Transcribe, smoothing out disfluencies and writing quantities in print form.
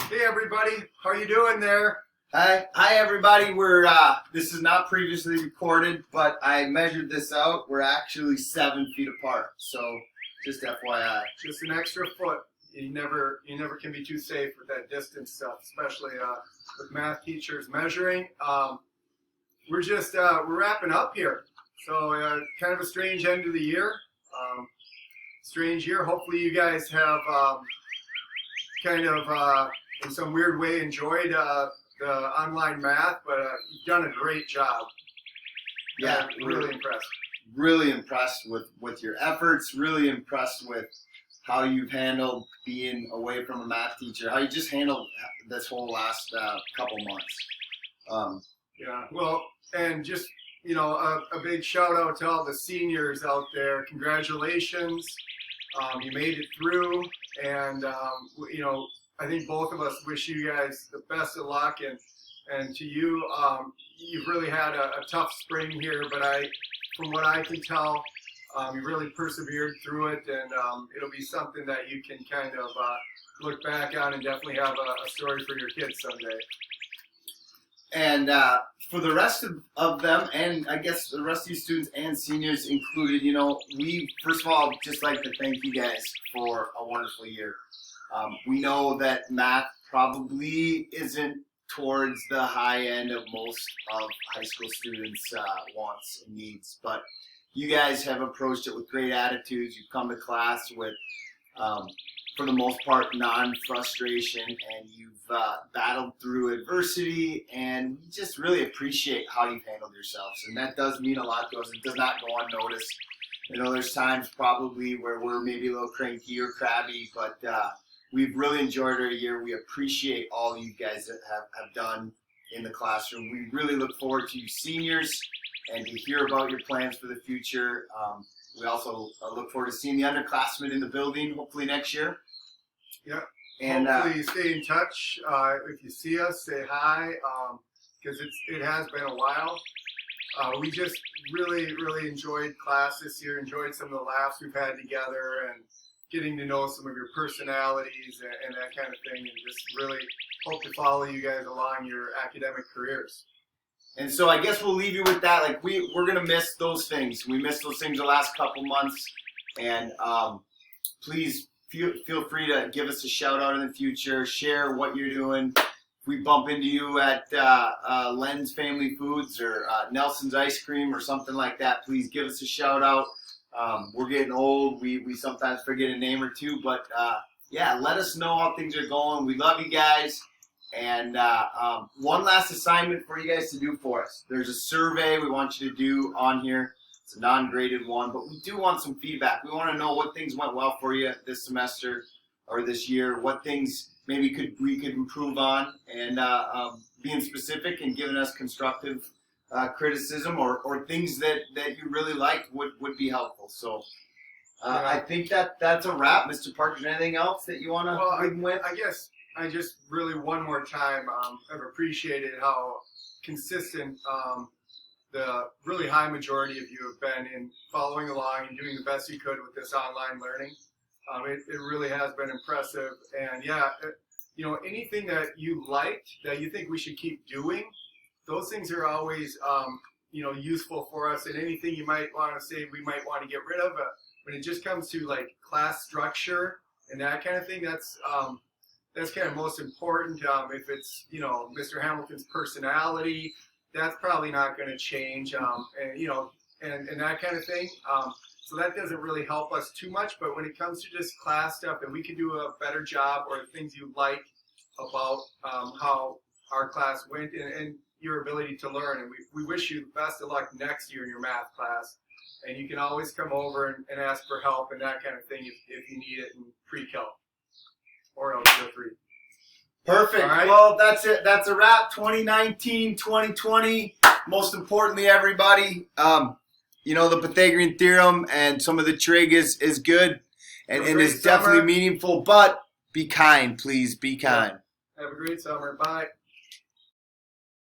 Hey everybody, how you doing there? Hi everybody. We're this is not previously recorded, but I measured this out. We're actually 7 feet apart. So just FYI. Just an extra foot. You never can be too safe with that distance stuff, especially with math teachers measuring. We're wrapping up here, so kind of a strange end of the year. Strange year. Hopefully you guys have in some weird way enjoyed the online math, but you've done a great job. Yeah, really impressed. Really impressed with your efforts. Really impressed with how you've handled being away from a math teacher. How you just handled this whole last couple months. Yeah. Well, and just a big shout out to all the seniors out there. Congratulations. You made it through, and I think both of us wish you guys the best of luck, and to you, you've really had a tough spring here, but from what I can tell, you really persevered through it, and it'll be something that you can kind of look back on and definitely have a story for your kids someday. And for the rest of them, and I guess the rest of you students and seniors included, we first of all just like to thank you guys for a wonderful year. We know that math probably isn't towards the high end of most of high school students' wants and needs, but you guys have approached it with great attitudes. You've come to class with, for the most part, non-frustration, and you've battled through adversity, and we just really appreciate how you've handled yourselves, and that does mean a lot to us. It does not go unnoticed. There's times probably where we're maybe a little cranky or crabby, but we've really enjoyed our year. We appreciate all you guys that have done in the classroom. We really look forward to you seniors and to hear about your plans for the future. We also look forward to seeing the underclassmen in the building hopefully next year. Yeah. And hopefully stay in touch. If you see us, say hi, because it has been a while. We just really enjoyed class this year, enjoyed some of the laughs we've had together, and getting to know some of your personalities and that kind of thing, and just really hope to follow you guys along your academic careers. And so I guess we'll leave you with that. Like we're gonna miss those things. We missed those things the last couple months, and please feel free to give us a shout out in the future. Share what you're doing. If we bump into you at Len's Family Foods or Nelson's Ice Cream or something like that, please give us a shout out. We're getting old. We sometimes forget a name or two, but yeah, let us know how things are going. We love you guys. And one last assignment for you guys to do for us. There's a survey we want you to do on here. It's a non-graded one, but we do want some feedback. We want to know what things went well for you this semester or this year, what things maybe we could improve on, and being specific and giving us constructive criticism or things that you really liked would be helpful. So I think that's a wrap. Mr. Parker, is there anything else that you want to leave with? I guess I just really one more time have appreciated how consistent the really high majority of you have been in following along and doing the best you could with this online learning. It really has been impressive, and yeah, anything that you liked that you think we should keep doing, those things are always useful for us, and anything you might want to say we might want to get rid of. When it just comes to like class structure and that kind of thing, that's kind of most important. If it's Mr. Hamilton's personality, that's probably not going to change, and that kind of thing. So that doesn't really help us too much. But when it comes to just class stuff, and we can do a better job, or the things you like about how our class went and your ability to learn, and we wish you the best of luck next year in your math class. And you can always come over and ask for help and that kind of thing if you need it in pre-calc or Algebra 3. Perfect. All right. Well, that's it. That's a wrap. 2019, 2020. Most importantly, everybody, the Pythagorean theorem and some of the trig is good and is definitely meaningful, but be kind, please. Be kind. Have a great summer. Bye.